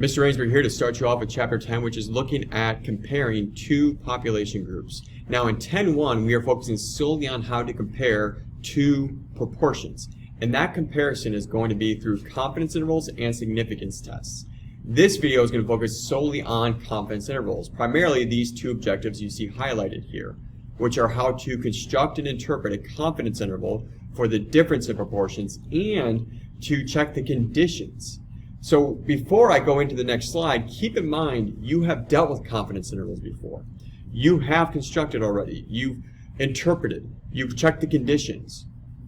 Mr. Rainsberg here to start you off with Chapter 10, which is looking at comparing two population groups. Now in 10.1, we are focusing solely on how to compare two proportions. And that comparison is going to be through confidence intervals and significance tests. This video is going to focus solely on confidence intervals, primarily these two objectives you see highlighted here, which are how to construct and interpret a confidence interval for the difference in proportions and to check the conditions. So before I go into the next slide, keep in mind you have dealt with confidence intervals before. You have constructed already. You've interpreted. You've checked the conditions.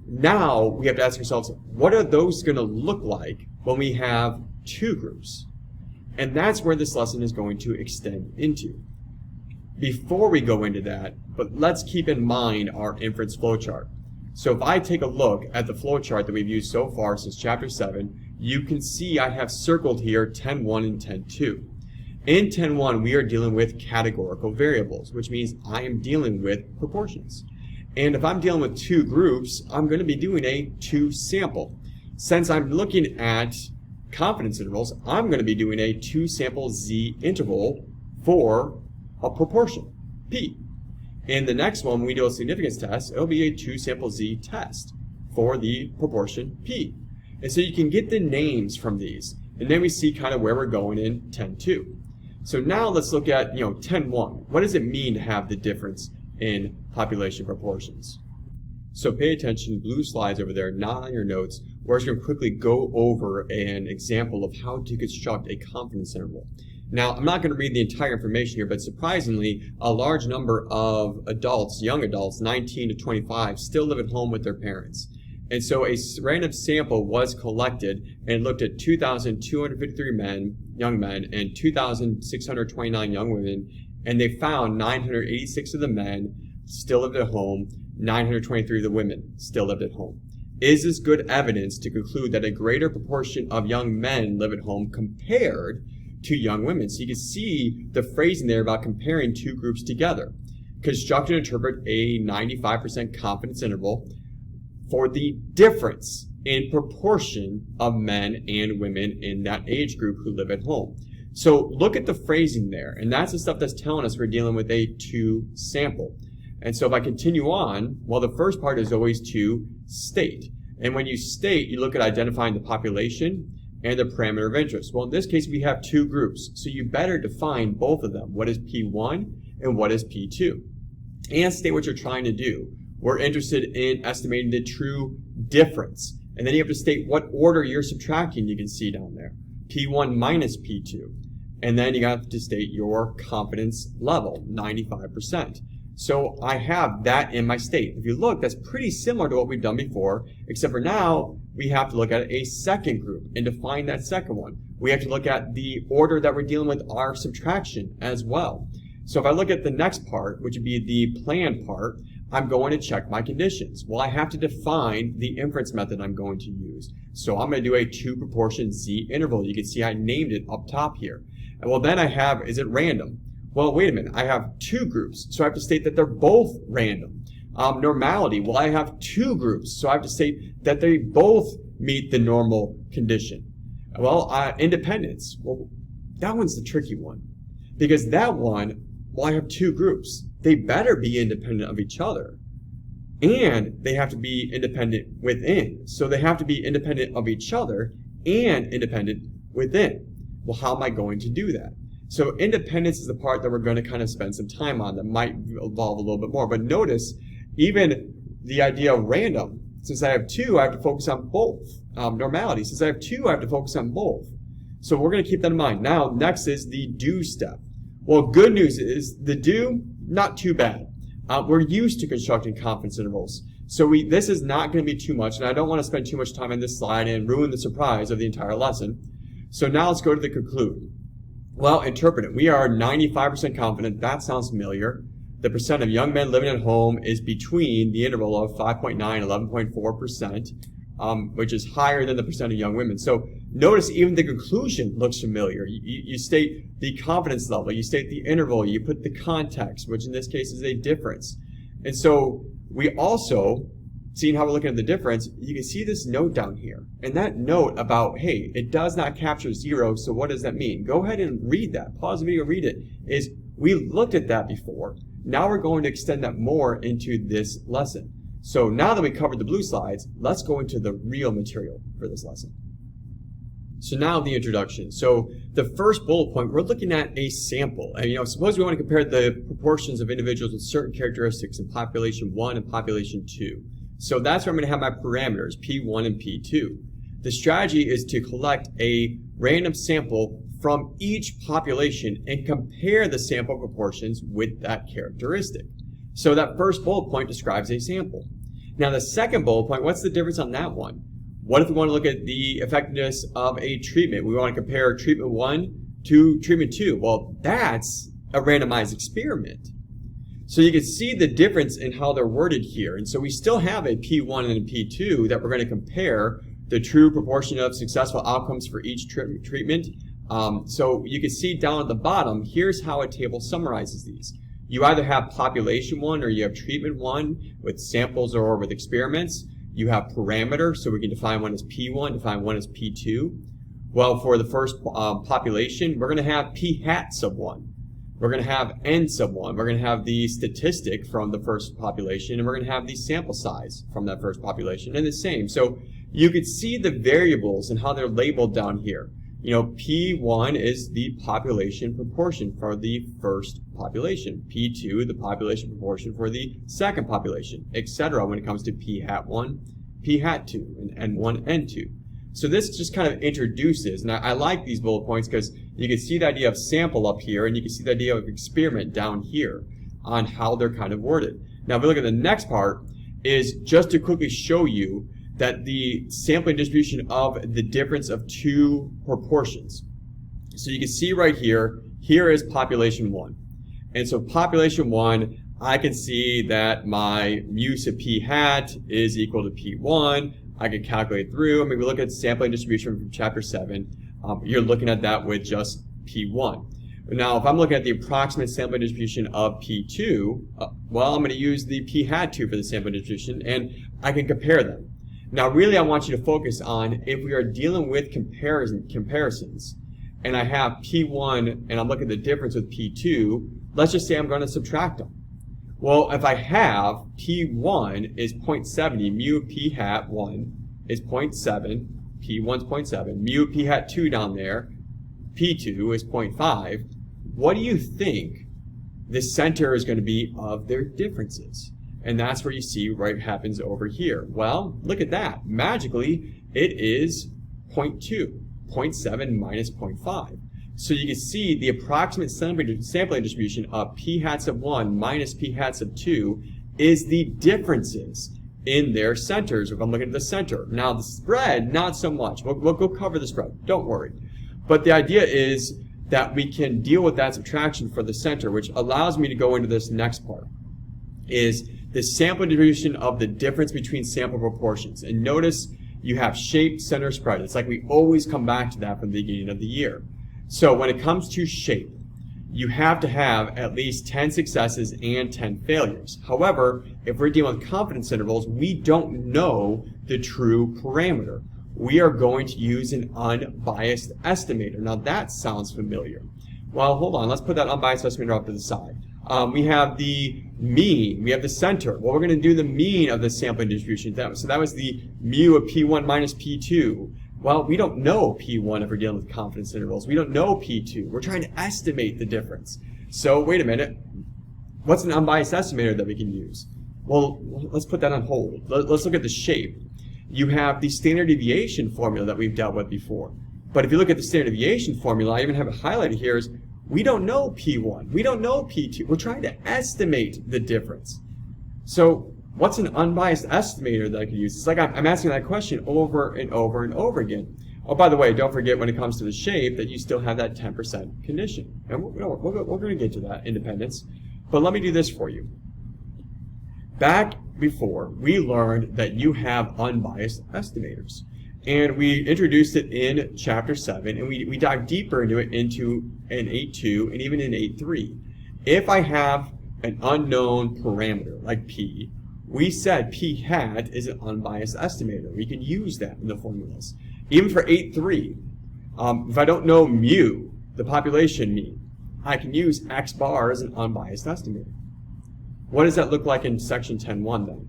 Now we have to ask ourselves, what are those going to look like when we have two groups? And that's where this lesson is going to extend into. Before we go into that, but let's keep in mind our inference flowchart. So if I take a look at the flowchart that we've used so far since Chapter 7, you can see I have circled here 10.1 and 10.2. In 10.1, we are dealing with categorical variables, which means I am dealing with proportions. And if I'm dealing with two groups, I'm going to be doing a two sample. Since I'm looking at confidence intervals, I'm going to be doing a two sample z interval for a proportion, p. In the next one, when we do a significance test, it'll be a two sample z test for the proportion p. And so you can get the names from these. And then we see kind of where we're going in 10.2. So now let's look at 10.1. What does it mean to have the difference in population proportions? So pay attention, blue slides over there, not on your notes. We're just going to quickly go over an example of how to construct a confidence interval. Now, I'm not going to read the entire information here, but surprisingly, a large number of adults, young adults, 19 to 25, still live at home with their parents. And so a random sample was collected and looked at 2,253 young men, and 2,629 young women, and they found 986 of the men still lived at home, 923 of the women still lived at home. Is this good evidence to conclude that a greater proportion of young men live at home compared to young women? So you can see the phrasing there about comparing two groups together. Construct and interpret a 95% confidence interval for the difference in proportion of men and women in that age group who live at home. So look at the phrasing there, and that's the stuff that's telling us we're dealing with a two sample. And so if I continue on, well, the first part is always to state. And when you state, you look at identifying the population and the parameter of interest. Well, in this case, we have two groups, so you better define both of them. What is P1 and what is P2? And state what you're trying to do. We're interested in estimating the true difference. And then you have to state what order you're subtracting, you can see down there. P1 minus P2. And then you have to state your confidence level, 95%. So I have that in my state. If you look, that's pretty similar to what we've done before, except for now we have to look at a second group and define that second one. We have to look at the order that we're dealing with our subtraction as well. So if I look at the next part, which would be the plan part, I'm going to check my conditions. Well, I have to define the inference method I'm going to use. So I'm going to do a two proportion z interval. You can see I named it up top here. And well, then I have, is it random? Well, wait a minute, I have two groups, so I have to state that they're both random. Normality, well, I have two groups, so I have to state that they both meet the normal condition. Well, independence, well, that one's the tricky one. Because that one, well, I have two groups. They better be independent of each other. And they have to be independent within. So they have to be independent of each other and independent within. Well, how am I going to do that? So independence is the part that we're going to kind of spend some time on that might evolve a little bit more. But notice, even the idea of random, since I have two, I have to focus on both. Normality, since I have two, I have to focus on both. So we're going to keep that in mind. Now, next is the do step. Well, good news is the do, not too bad. We're used to constructing confidence intervals. So this is not going to be too much, and I don't want to spend too much time on this slide and ruin the surprise of the entire lesson. So now let's go to the conclude. Well, interpret it. We are 95% confident. That sounds familiar. The percent of young men living at home is between the interval of 5.9 and 11.4%, which is higher than the percent of young women. So notice even the conclusion looks familiar. You state the confidence level, you state the interval, you put the context, which in this case is a difference. And so we also seeing how we're looking at the difference, you can see this note down here. And that note about, hey, it does not capture 0, so what does that mean? Go ahead and read that. Pause the video, read it. Is we looked at that before. Now we're going to extend that more into this lesson. So now that we covered the blue slides, let's go into the real material for this lesson. So now the introduction. So the first bullet point, we're looking at a sample. And suppose we want to compare the proportions of individuals with certain characteristics in population 1 and population 2. So that's where I'm going to have my parameters, P1 and P2. The strategy is to collect a random sample from each population and compare the sample proportions with that characteristic. So that first bullet point describes a sample. Now the second bullet point, what's the difference on that one? What if we want to look at the effectiveness of a treatment? We want to compare treatment 1 to treatment 2. Well, that's a randomized experiment. So you can see the difference in how they're worded here. And so we still have a P1 and a P2 that we're going to compare the true proportion of successful outcomes for each treatment. So you can see down at the bottom, here's how a table summarizes these. You either have population 1 or you have treatment 1 with samples or with experiments. You have parameters, so we can define one as P1, define one as P2. Well, for the first population, we're going to have P hat sub 1. We're going to have N sub 1. We're going to have the statistic from the first population, and we're going to have the sample size from that first population, and the same. So you could see the variables and how they're labeled down here. P1 is the population proportion for the first population. P2, the population proportion for the second population, etc. when it comes to P hat 1, P hat 2, and N1, N2. So this just kind of introduces, and I like these bullet points because you can see the idea of sample up here, and you can see the idea of experiment down here on how they're kind of worded. Now if we look at the next part, is just to quickly show you that the sampling distribution of the difference of two proportions. So you can see right here, here is population 1. And so population 1, I can see that my mu sub P hat is equal to P1. I can calculate through. I mean, we look at sampling distribution from chapter 7. You're looking at that with just P1. Now, if I'm looking at the approximate sampling distribution of P2, well, I'm going to use the P hat 2 for the sampling distribution, and I can compare them. Now, really, I want you to focus on if we are dealing with comparisons, and I have P1, and I'm looking at the difference with P2, let's just say I'm going to subtract them. Well, if I have P1 is 0.70, mu P hat 1 is 0.7, P1 is 0.7, mu P hat 2 down there, P2 is 0.5, what do you think the center is going to be of their differences? And that's where you see what happens over here. Well, look at that. Magically, it is 0.2, 0.7 minus 0.5. So you can see the approximate sampling distribution of P hat sub 1 minus P hat sub 2 is the differences in their centers, if I'm looking at the center. Now the spread, not so much. We'll go cover the spread, don't worry. But the idea is that we can deal with that subtraction for the center, which allows me to go into this next part, is the sampling distribution of the difference between sample proportions. And notice you have shape, center, spread. It's like we always come back to that from the beginning of the year. So when it comes to shape, you have to have at least 10 successes and 10 failures. However, if we're dealing with confidence intervals, we don't know the true parameter. We are going to use an unbiased estimator. Now that sounds familiar. Well, hold on, let's put that unbiased estimator off to the side. We have the mean, we have the center. Well, we're going to do the mean of the sampling distribution. So that was the mu of P1 minus P2. Well, we don't know P1 if we're dealing with confidence intervals. We don't know P2. We're trying to estimate the difference. So wait a minute. What's an unbiased estimator that we can use? Well, let's put that on hold. Let's look at the shape. You have the standard deviation formula that we've dealt with before. But if you look at the standard deviation formula, I even have it highlighted here, is we don't know P1. We don't know P2. We're trying to estimate the difference. So what's an unbiased estimator that I could use? It's like I'm asking that question over and over and over again. Oh, by the way, don't forget when it comes to the shape that you still have that 10% condition. And we're going to get to that, independence. But let me do this for you. Back before, we learned that you have unbiased estimators. And we introduced it in Chapter 7, and we dive deeper into it in 8.2 and even in 8.3. If I have an unknown parameter like P, we said p hat is an unbiased estimator. We can use that in the formulas. Even for 8.3, if I don't know mu, the population mean, I can use x bar as an unbiased estimator. What does that look like in section 10.1 then?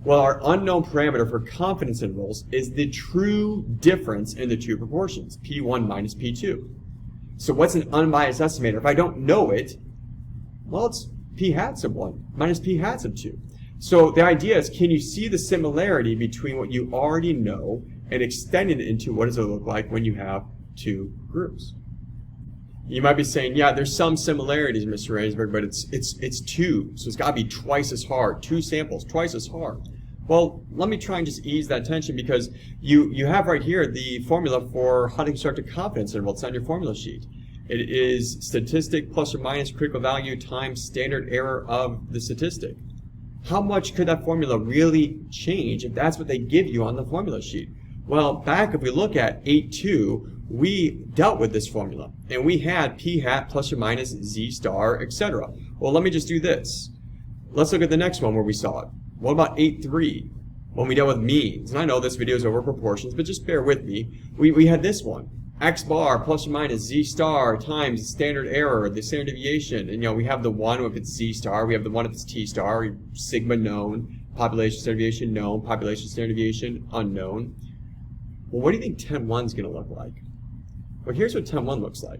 Well, our unknown parameter for confidence intervals is the true difference in the two proportions, P1 minus P2. So what's an unbiased estimator? If I don't know it, well, it's P hat sub 1 minus P hat sub 2. So the idea is, can you see the similarity between what you already know and extend it into what does it look like when you have two groups? You might be saying, yeah, there's some similarities, Mr. Rainsberg, but it's two, so it's got to be twice as hard. Two samples, twice as hard. Well, let me try and just ease that tension, because you have right here the formula for how to construct a confidence interval. It's on your formula sheet. It is statistic plus or minus critical value times standard error of the statistic. How much could that formula really change if that's what they give you on the formula sheet? Well, back if we look at 8.2, we dealt with this formula, and we had p hat plus or minus z star, etc. Well, let me just do this. Let's look at the next one where we saw it. What about 8.3, when we dealt with means? And I know this video is over proportions, but just bear with me. We had this one, x bar plus or minus z star times standard error, the standard deviation. And we have the one if it's z star, we have the one if it's t star, sigma known, population standard deviation known, population standard deviation unknown. Well, what do you think 10.1 is going to look like? Well, here's what 10.1 looks like.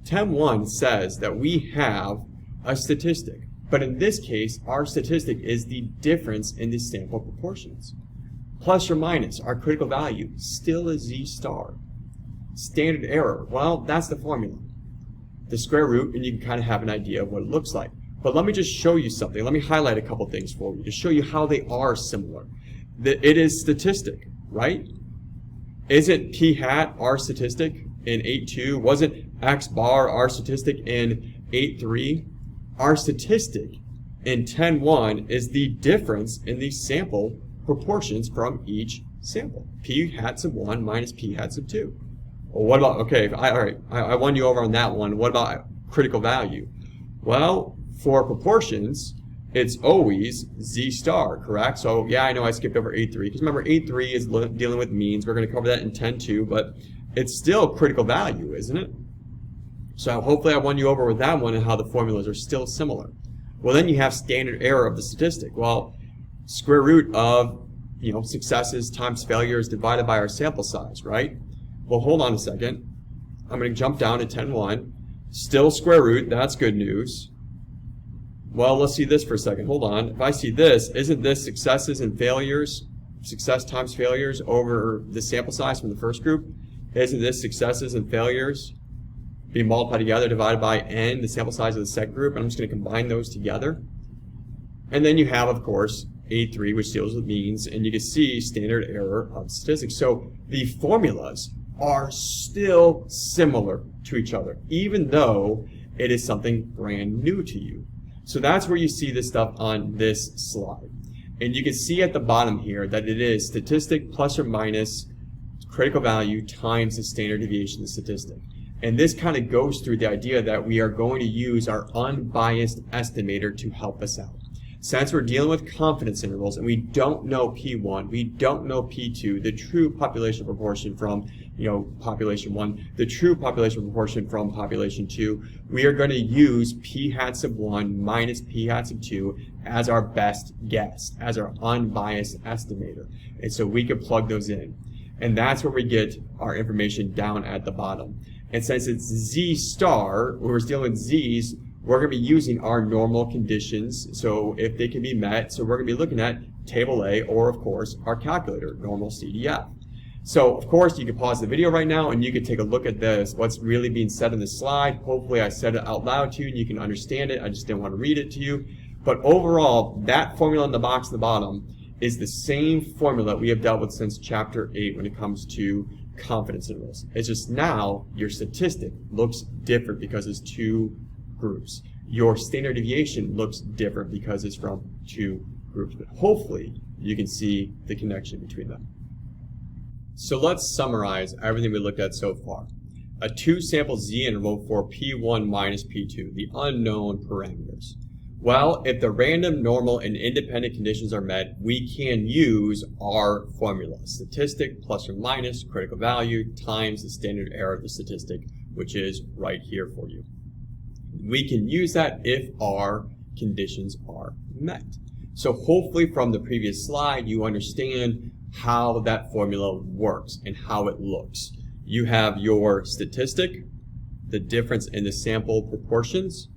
10.1 says that we have a statistic, but in this case, our statistic is the difference in the sample proportions. Plus or minus, our critical value, still is z star. Standard error, well, that's the formula. The square root, and you can kind of have an idea of what it looks like. But let me just show you something. Let me highlight a couple things for you to show you how they are similar. It is statistic, right? Isn't p hat our statistic in 8.2? Wasn't x bar our statistic in 8.3? Our statistic in 10.1 is the difference in the sample proportions from each sample. P hat sub 1 minus p hat sub 2. Well, what about, okay, all right, I won you over on that one. What about critical value? Well, for proportions, it's always z star, correct? So yeah, I know I skipped over 8.3, because remember 8.3 is dealing with means. We're going to cover that in 10.2, but it's still critical value, isn't it? So hopefully I won you over with that one and how the formulas are still similar. Well, then you have standard error of the statistic. Well, square root of successes times failures divided by our sample size, right? Well, hold on a second. I'm going to jump down to 10.1. Still square root, that's good news. Well, let's see this for a second. Hold on. If I see this, isn't this successes and failures, success times failures over the sample size from the first group? Isn't this successes and failures being multiplied together divided by n, the sample size of the second group? And I'm just going to combine those together. And then you have, of course, 8.3, which deals with means, and you can see standard error of statistics. So the formulas are still similar to each other, even though it is something brand new to you. So that's where you see this stuff on this slide. And you can see at the bottom here that it is statistic plus or minus critical value times the standard deviation of the statistic. And this kind of goes through the idea that we are going to use our unbiased estimator to help us out. Since we're dealing with confidence intervals and we don't know P1, we don't know P2, the true population proportion from population 1, the true population proportion from population 2, we are going to use p hat sub 1 minus p hat sub 2 as our best guess, as our unbiased estimator. And so we can plug those in. And that's where we get our information down at the bottom. And since it's z star, when we're dealing with z's, we're going to be using our normal conditions, so if they can be met, so we're going to be looking at table A, or of course our calculator, normal CDF. So of course you can pause the video right now and you can take a look at this, what's really being said in the slide. Hopefully I said it out loud to you and you can understand it. I just didn't want to read it to you. But overall, that formula in the box at the bottom is the same formula we have dealt with since chapter 8 when it comes to confidence intervals. It's just now your statistic looks different because it's two groups. Your standard deviation looks different because it's from two groups. But hopefully you can see the connection between them. So let's summarize everything we looked at so far. A two-sample z interval for P1 minus P2, the unknown parameters. Well, if the random, normal, and independent conditions are met, we can use our formula. Statistic plus or minus critical value times the standard error of the statistic, which is right here for you. We can use that if our conditions are met. So hopefully from the previous slide, you understand how that formula works and how it looks. You have your statistic, the difference in the sample proportions.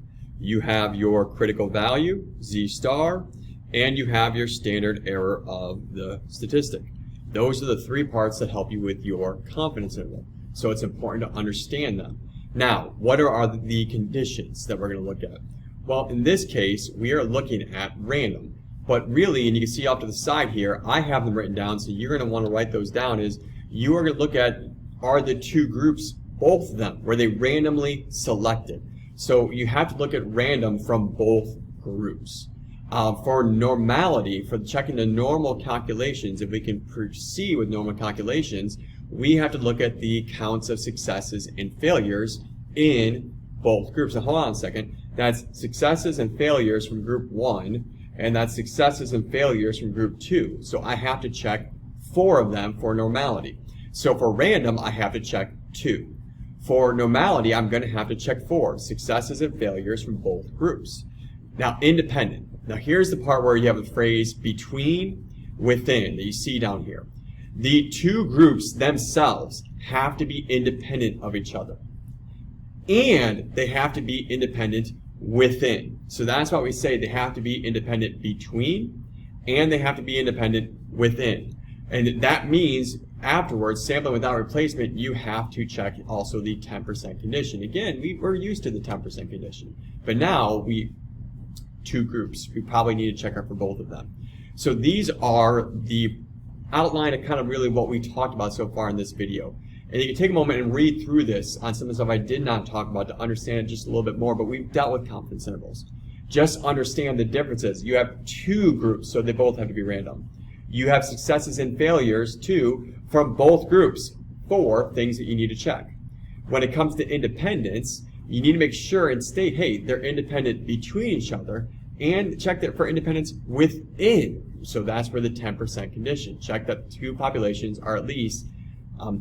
You have your critical value, Z star, and you have your standard error of the statistic. Those are the three parts that help you with your confidence interval. So it's important to understand them. Now, what are the conditions that we're going to look at? Well, in this case, we are looking at random. But really, and you can see off to the side here, I have them written down, so you're going to want to write those down, is you are going to look at, are the two groups, both of them, were they randomly selected? So you have to look at random from both groups. For normality, for checking the normal calculations, if we can proceed with normal calculations, we have to look at the counts of successes and failures in both groups. Now hold on a second. That's successes and failures from group 1, and that's successes and failures from group 2. So I have to check 4 of them for normality. So for random, I have to check 2. For normality, I'm going to have to check 4 successes and failures from both groups. Now, independent. Now, here's the part where you have the phrase between, within that you see down here. The two groups themselves have to be independent of each other. And they have to be independent within. So that's why we say they have to be independent between, and they have to be independent within. And that means afterwards, sampling without replacement, you have to check also the 10% condition. Again, we're used to the 10% condition. But now, two groups, we probably need to check out for both of them. So these are the outline of kind of really what we talked about so far in this video. And you can take a moment and read through this on some of the stuff I did not talk about to understand it just a little bit more, but we've dealt with confidence intervals. Just understand the differences. You have two groups, so they both have to be random. You have successes and failures, too, from both groups. 4 things that you need to check. When it comes to independence, you need to make sure and state, hey, they're independent between each other, and check that for independence within. So that's for the 10% condition. Check that two populations are at least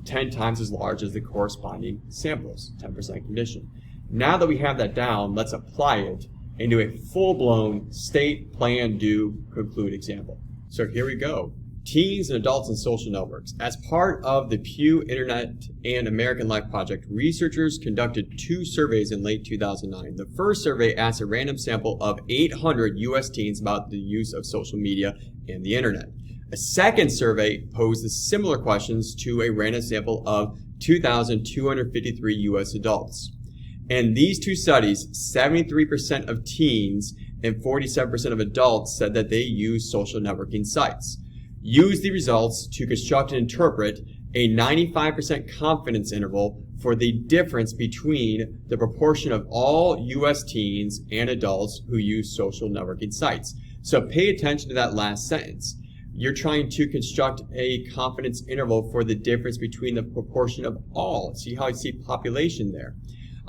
10 times as large as the corresponding samples, 10% condition. Now that we have that down, let's apply it into a full-blown state, plan, do, conclude example. So here we go. Teens and adults in social networks. As part of the Pew Internet and American Life Project, researchers conducted 2 surveys in late 2009. The first survey asked a random sample of 800 U.S. teens about the use of social media and the Internet. A second survey posed similar questions to a random sample of 2,253 U.S. adults. In these 2 studies, 73% of teens and 47% of adults said that they use social networking sites. Use the results to construct and interpret a 95% confidence interval for the difference between the proportion of all U.S. teens and adults who use social networking sites. So pay attention to that last sentence. You're trying to construct a confidence interval for the difference between the proportion of all. See how I see population there.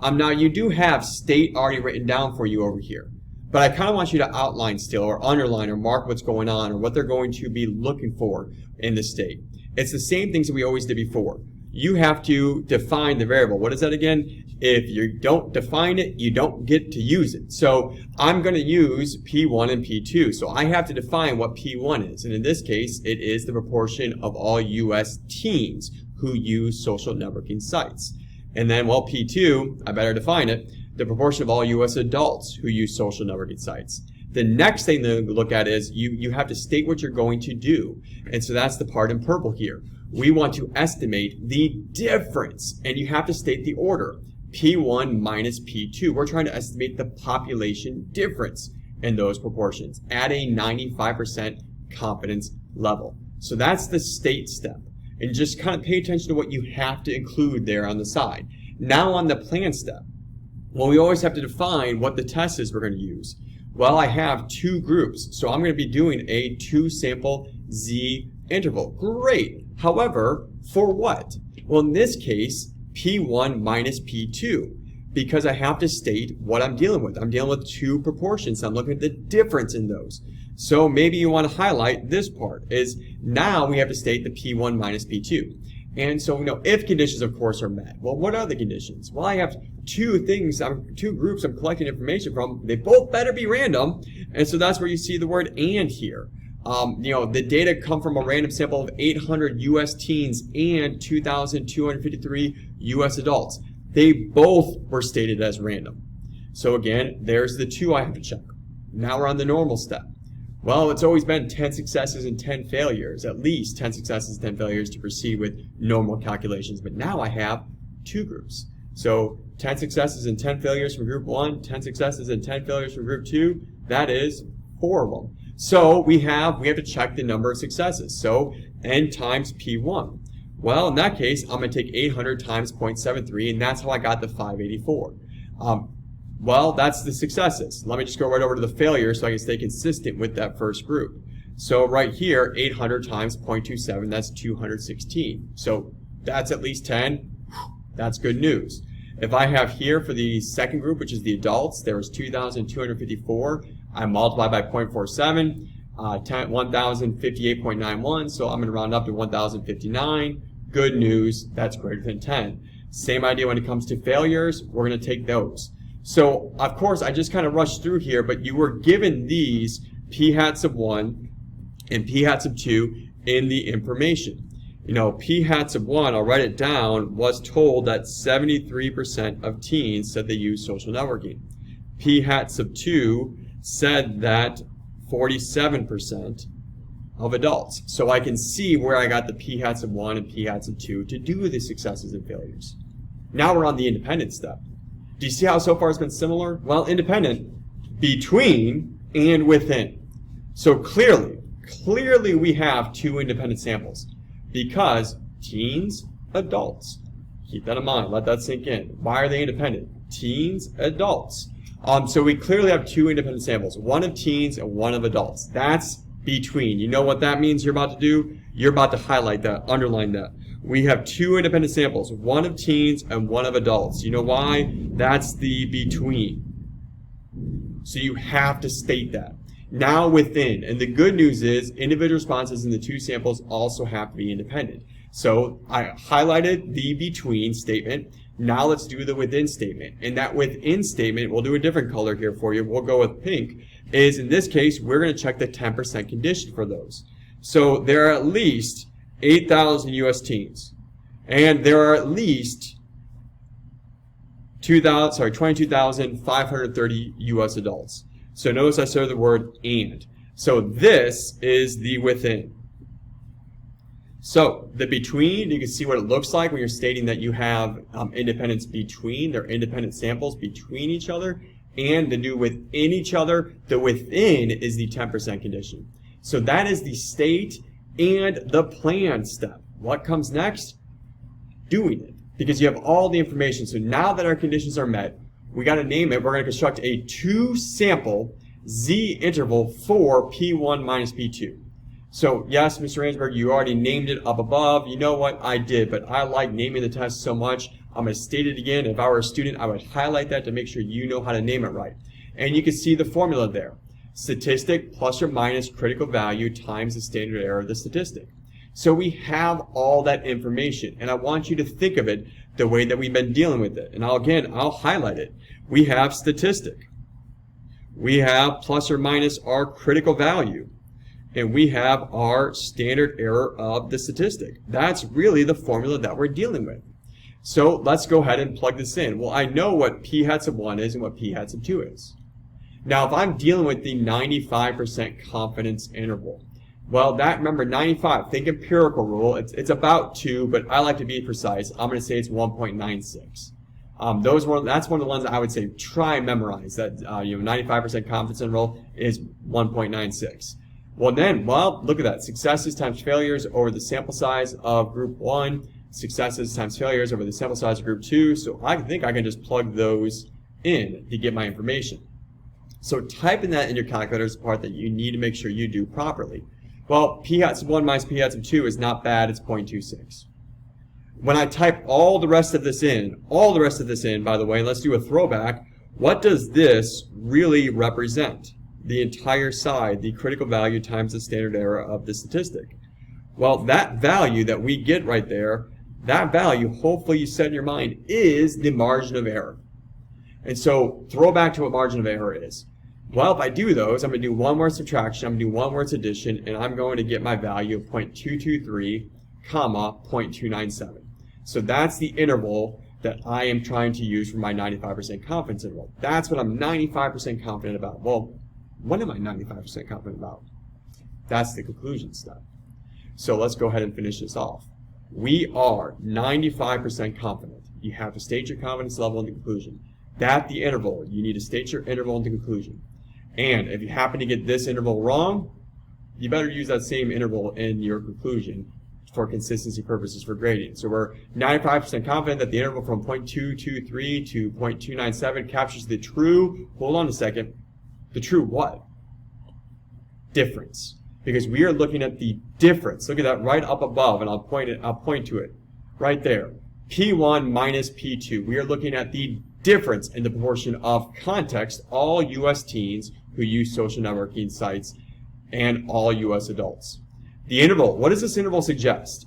Now you do have state already written down for you over here. But I kind of want you to outline still, or underline, or mark what's going on, or what they're going to be looking for in the state. It's the same things that we always did before. You have to define the variable. What is that again? If you don't define it, you don't get to use it. So I'm going to use P1 and P2. So I have to define what P1 is. And in this case, it is the proportion of all U.S. teens who use social networking sites. And then, well, P2, I better define it, the proportion of all U.S. adults who use social networking sites. The next thing to look at is you have to state what you're going to do. And so that's the part in purple here. We want to estimate the difference, and you have to state the order. P1 minus P2. We're trying to estimate the population difference in those proportions at a 95% confidence level. So that's the state step. And just kind of pay attention to what you have to include there on the side. Now on the plan step. Well, we always have to define what the test is we're going to use. Well, I have 2 groups, so I'm going to be doing a 2-sample Z interval. Great. However, for what? Well, in this case, P1 minus P2. because I have to state what I'm dealing with. I'm dealing with two proportions. I'm looking at the difference in those. So maybe you want to highlight this part is now we have to state the P1 minus P2. And so we know if conditions, of course, are met. Well, what are the conditions? Well, I have two groups I'm collecting information from. They both better be random. And so that's where you see the word and here. The data come from a random sample of 800 U.S. teens and 2,253 U.S. adults. They both were stated as random. So again, there's the two I have to check. Now we're on the normal step. Well, it's always been 10 successes and 10 failures, at least 10 successes and 10 failures to proceed with normal calculations. But now I have two groups. So 10 successes and 10 failures from group 1, 10 successes and 10 failures from group 2, that is 4 of them. So we have to check the number of successes. So n times P1. Well, in that case, I'm going to take 800 times 0.73, and that's how I got the 584. Well, that's the successes. Let me just go right over to the failures so I can stay consistent with that first group. So right here, 800 times 0.27, that's 216. So that's at least 10. That's good news. If I have here for the second group, which is the adults, there was 2,254. I multiply by 0.47, 1,058.91, so I'm going to round up to 1,059. Good news, that's greater than 10. Same idea when it comes to failures, we're going to take those. So, of course, I just kind of rushed through here, but you were given these p hats of 1 and p hats of 2 in the information. P hats of 1, I'll write it down, was told that 73% of teens said they use social networking. P hats of 2 said that 47% of adults. So I can see where I got the p hats of 1 and p hats of 2 to do the successes and failures. Now we're on the independent step. Do you see how so far it's been similar? Well, independent, between, and within. So clearly we have two independent samples because teens, adults. Keep that in mind. Let that sink in. Why are they independent? Teens, adults. So we clearly have two independent samples, one of teens and one of adults. That's between. You know what that means you're about to do? You're about to highlight that, underline that. We have two independent samples, one of teens and one of adults. You know why? That's the between. So you have to state that. Now within, and the good news is individual responses in the two samples also have to be independent. So I highlighted the between statement. Now let's do the within statement. And that within statement, we'll do a different color here for you. We'll go with pink. Is in this case, we're going to check the 10% condition for those. So there are at least 8,000 U.S. teens. And there are at least 22,530 U.S. adults. So notice I started the word and. So this is the within. So the between, you can see what it looks like when you're stating that you have independence between. They're independent samples between each other. And the new within each other, the within is the 10% condition. So that is the state and the plan step. What comes next? Doing it. Because you have all the information. So now that our conditions are met, we got to name it. We're going to construct a two-sample Z interval for P1 minus P2. So yes, Mr. Ransberg, you already named it up above. You know what? I did, but I like naming the test so much. I'm going to state it again. If I were a student, I would highlight that to make sure you know how to name it right. And you can see the formula there. Statistic plus or minus critical value times the standard error of the statistic. So we have all that information, and I want you to think of it the way that we've been dealing with it. And I'll highlight it. We have statistic. We have plus or minus our critical value. And we have our standard error of the statistic. That's really the formula that we're dealing with. So let's go ahead and plug this in. Well, I know what p hats of 1 is and what p hats of 2 is. Now, if I'm dealing with the 95% confidence interval, well, remember, 95, think empirical rule. It's about 2, but I like to be precise. I'm going to say it's 1.96. That's one of the ones that I would say try and memorize. That 95% confidence interval is 1.96. Well, look at that. Successes times failures over the sample size of group 1. Successes times failures over the sample size of group 2. So I think I can just plug those in to get my information. So typing that in your calculator is the part that you need to make sure you do properly. Well, p hats of 1 minus p hats of 2 is not bad. It's 0.26. when I type all the rest of this in, by the way, let's do a throwback. What does this really represent? The entire side, the critical value times the standard error of the statistic. Well, that value that we get right there, that value, hopefully you set in your mind, is the margin of error. And so, throw back to what margin of error is. Well, if I do those, I'm going to do one word subtraction, I'm going to do one word addition, and I'm going to get my value of 0.223, comma, 0.297. So that's the interval that I am trying to use for my 95% confidence interval. That's what I'm 95% confident about. Well, what am I 95% confident about? That's the conclusion step. So let's go ahead and finish this off. We are 95% confident. You have to state your confidence level in the conclusion. That the interval, you need to state your interval in the conclusion. And if you happen to get this interval wrong, you better use that same interval in your conclusion for consistency purposes for grading. So we're 95% confident that the interval from 0.223 to 0.297 captures the true, hold on a second, the true what? Difference. Because we are looking at the difference. Look at that right up above, and I'll point to it right there. P1 minus P2. We are looking at the difference in the proportion of context, all U.S. teens who use social networking sites, and all U.S. adults. The interval, what does this interval suggest?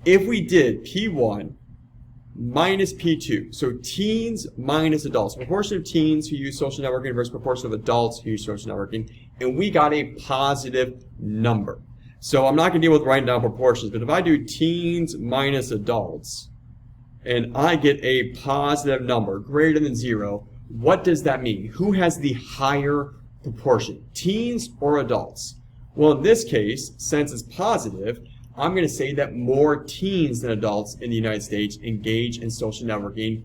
If we did P1 minus P2, so teens minus adults, proportion of teens who use social networking versus proportion of adults who use social networking, and we got a positive number. So I'm not going to deal with writing down proportions, but if I do teens minus adults, and I get a positive number greater than 0, what does that mean? Who has the higher proportion, teens or adults? Well, in this case, since it's positive, I'm going to say that more teens than adults in the United States engage in social networking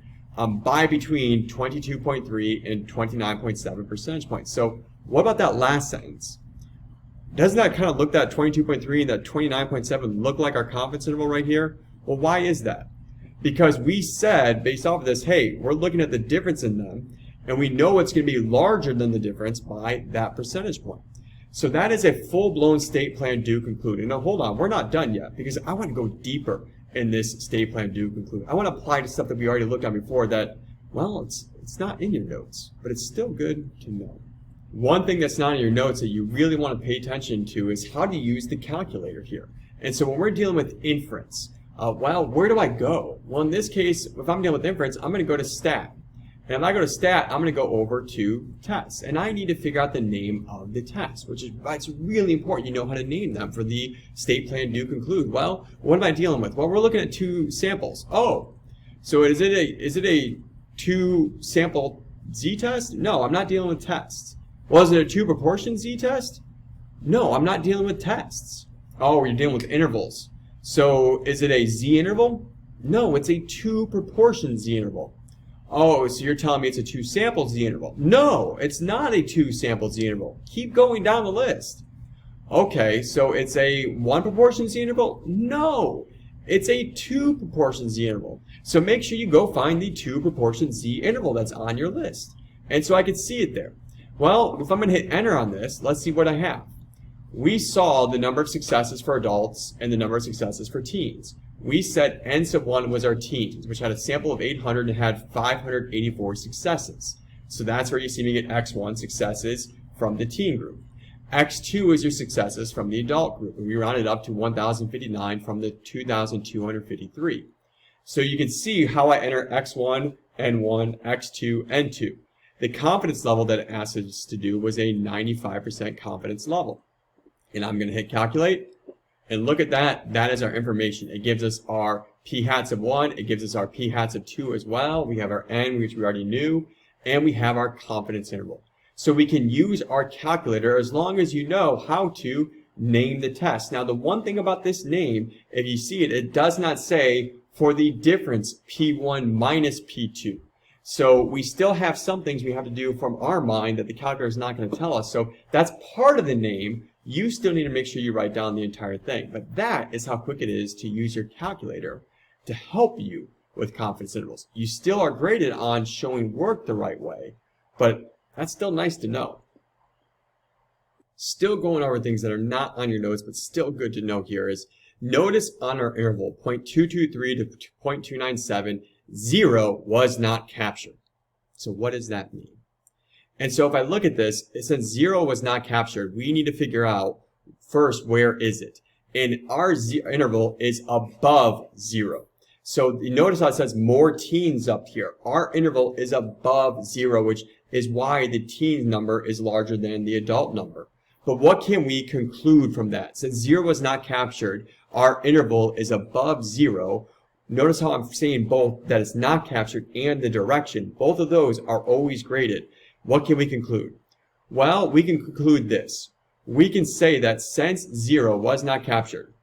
by between 22.3 and 29.7 percentage points. So what about that last sentence? Doesn't that kind of look, that 22.3 and that 29.7 look like our confidence interval right here? Well, why is that? Because we said, based off of this, hey, we're looking at the difference in them, and we know it's going to be larger than the difference by that percentage point. So that is a full-blown state plan do conclude. Now hold on, we're not done yet, because I want to go deeper in this state plan do conclude. I want to apply to stuff that we already looked at before that, well, it's not in your notes, but it's still good to know. One thing that's not in your notes that you really want to pay attention to is how to use the calculator here. And so when we're dealing with inference, well, where do I go? Well, in this case, if I'm dealing with inference, I'm going to go to stat. And if I go to stat, I'm going to go over to tests. And I need to figure out the name of the test, which is why it's really important you know how to name them for the state plan do conclude. Well, what am I dealing with? Well, we're looking at 2 samples. Oh, so is it a 2 sample z-test? No, I'm not dealing with tests. Well, is it a 2 proportion z-test? No, I'm not dealing with tests. Oh, you're dealing with intervals. So is it a z interval? No, it's a 2 proportion z interval. Oh, so you're telling me it's a 2 sample z interval? No, it's not a 2 sample z interval. Keep going down the list. Okay, so it's a 1 proportion z interval? No, it's a 2 proportion z interval. So make sure you go find the 2 proportion z interval that's on your list. And so I can see it there. Well, if I'm going to hit enter on this, let's see what I have. We saw the number of successes for adults and the number of successes for teens. We said n sub 1 was our teens, which had a sample of 800 and had 584 successes. So that's where you see me get x1 successes from the teen group. x2 is your successes from the adult group, and we rounded up to 1,059 from the 2,253. So you can see how I enter x1, n1, x2, n2. The confidence level that it asked us to do was a 95% confidence level. And I'm going to hit calculate, and look at that. That is our information. It gives us our p hats of 1. It gives us our p hats of 2 as well. We have our n, which we already knew, and we have our confidence interval. So we can use our calculator as long as you know how to name the test. Now, the one thing about this name, if you see it, it does not say for the difference p1 minus p2. So we still have some things we have to do from our mind that the calculator is not going to tell us. So that's part of the name. You still need to make sure you write down the entire thing. But that is how quick it is to use your calculator to help you with confidence intervals. You still are graded on showing work the right way, but that's still nice to know. Still going over things that are not on your notes, but still good to know here is Notice on our interval, 0.223 to 0.297, 0 was not captured. So what does that mean? And so if I look at this, since 0 was not captured, we need to figure out first, where is it? And our interval is above 0. So you notice how it says more teens up here. Our interval is above 0, which is why the teen number is larger than the adult number. But what can we conclude from that? Since 0 was not captured, our interval is above 0. Notice how I'm saying both that it's not captured and the direction. Both of those are always graded. What can we conclude? Well, we can conclude this. We can say that since 0 was not captured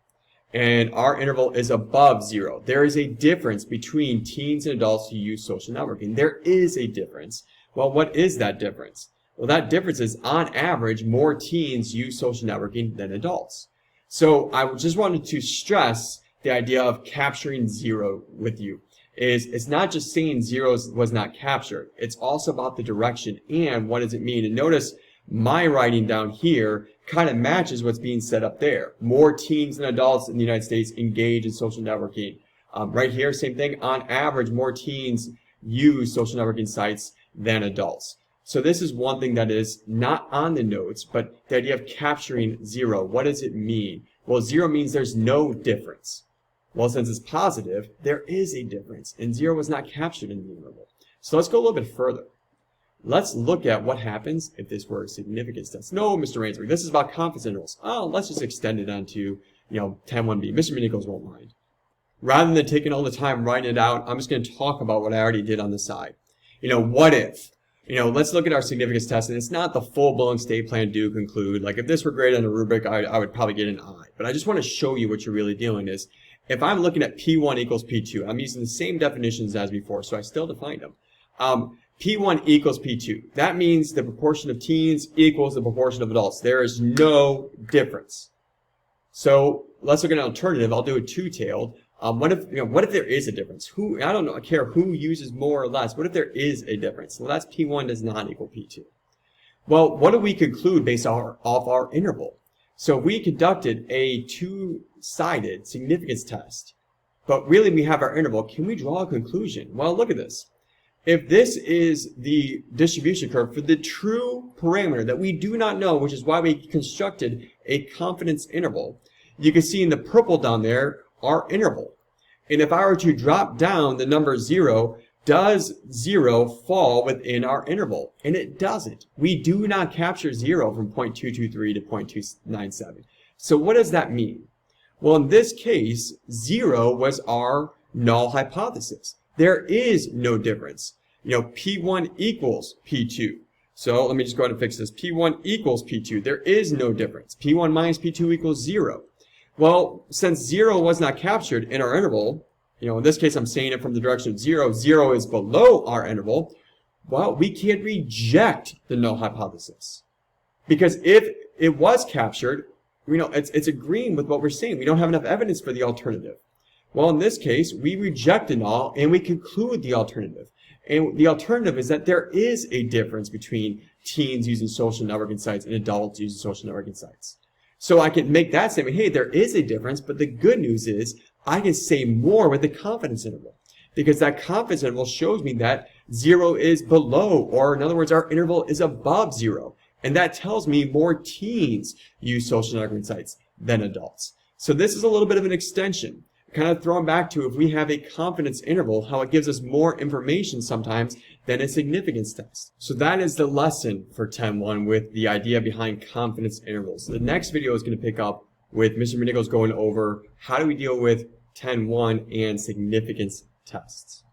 and our interval is above 0, there is a difference between teens and adults who use social networking. There is a difference. Well, what is that difference? Well, that difference is, on average, more teens use social networking than adults. So I just wanted to stress the idea of capturing 0 with you. It's not just saying 0 was not captured. It's also about the direction and what does it mean. And notice my writing down here kind of matches what's being said up there. More teens than adults in the United States engage in social networking. Right here, same thing. On average, more teens use social networking sites than adults. So this is one thing that is not on the notes, but the idea of capturing 0. What does it mean? Well, 0 means there's no difference. Well, since it's positive, there is a difference, and 0 was not captured in the interval. So let's go a little bit further. Let's look at what happens if this were a significance test. No, Mr. Rainsberg, this is about confidence intervals. Oh, let's just extend it onto, 10-1B. Mr. Nichols won't mind. Rather than taking all the time writing it out, I'm just going to talk about what I already did on the side. What if? Let's look at our significance test, and it's not the full-blown state plan do conclude. Like, if this were graded on a rubric, I would probably get an I. But I just want to show you what you're really doing is, if I'm looking at P1 equals P2, I'm using the same definitions as before, so I still defined them. P1 equals P2. That means the proportion of teens equals the proportion of adults. There is no difference. So let's look at an alternative. I'll do a two-tailed. What if there is a difference? I don't care who uses more or less. What if there is a difference? Well, that's P1 does not equal P2. Well, what do we conclude based off our interval? So we conducted a two-sided significance test, but really we have our interval. Can we draw a conclusion? Well, look at this. If this is the distribution curve for the true parameter that we do not know, which is why we constructed a confidence interval, you can see in the purple down there our interval. And if I were to drop down the number 0, does 0 fall within our interval? And it doesn't. We do not capture 0 from 0.223 to 0.297. So what does that mean? Well, in this case, 0 was our null hypothesis. There is no difference. P1 equals P2. So let me just go ahead and fix this. P1 equals P2. There is no difference. P1 minus P2 equals 0. Well, since 0 was not captured in our interval, in this case I'm saying it from the direction of 0, 0 is below our interval, well, we can't reject the null hypothesis. Because if it was captured, it's agreeing with what we're saying. We don't have enough evidence for the alternative. Well, in this case, we reject the null and we conclude the alternative. And the alternative is that there is a difference between teens using social networking sites and adults using social networking sites. So I can make that statement, hey, there is a difference, but the good news is I can say more with the confidence interval. Because that confidence interval shows me that 0 is below, or in other words, our interval is above 0. And that tells me more teens use social networking sites than adults. So this is a little bit of an extension. Kind of throwing back to if we have a confidence interval, how it gives us more information sometimes than a significance test. So that is the lesson for 10-1 with the idea behind confidence intervals. The next video is going to pick up with Mr. Nichols going over how do we deal with 10-1 and significance tests.